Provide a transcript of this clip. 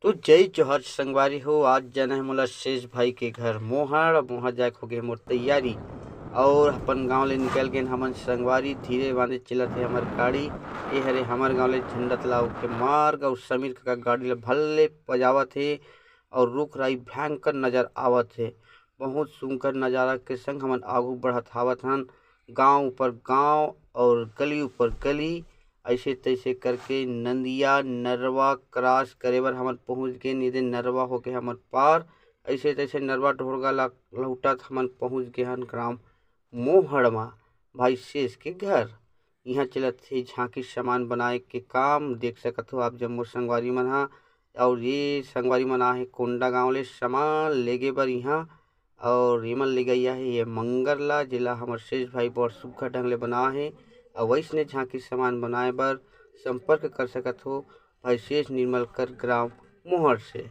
तो जय जोहर संगवारी हो। आज जाना है मोला शेष भाई के घर मोहड़ जाके हो गए मोर तैयारी और अपन गांव ले निकल गए हमन संगवारी। धीरे बांधे चलत है हमर गाड़ी। ए हरे हमर गांव ले झंडा तलाव के मार्ग और समीर का गाड़ी ले भल्ले बजावत है और रुख राई भयंकर नजर आवत है। बहुत सुंदर नजारा के संग हमन आगू बढ़त हावत हन। गांव ऊपर गांव और गली ऊपर गली ऐसे तैसे करके नंदिया नरवा क्रॉस करे बर हमन पहुंच गए। नीदे नरवा होके हमन पार ऐसे तैसे नरवा ढोड़गा लौटत हमन पहुंच गए हन ग्राम मोहड़मा भाई शेष के घर। यहाँ चलत थे झांकी सामान बनाए के काम। देख सकत हो आप जम्मो संगवारी मन हा। और ये संगवारी मन आहे कोंडा गांव ले सामान लेगे बर यहाँ। और एमन ले गया है ये मंगर ला जिला हमर शेष भाई बहुत सुघ्घर ढंग ले बना है। और वैसने झांकी सामान बनाए बर संपर्क कर सकत हो भाई शेष निर्मलकर ग्राम मोहड़ से।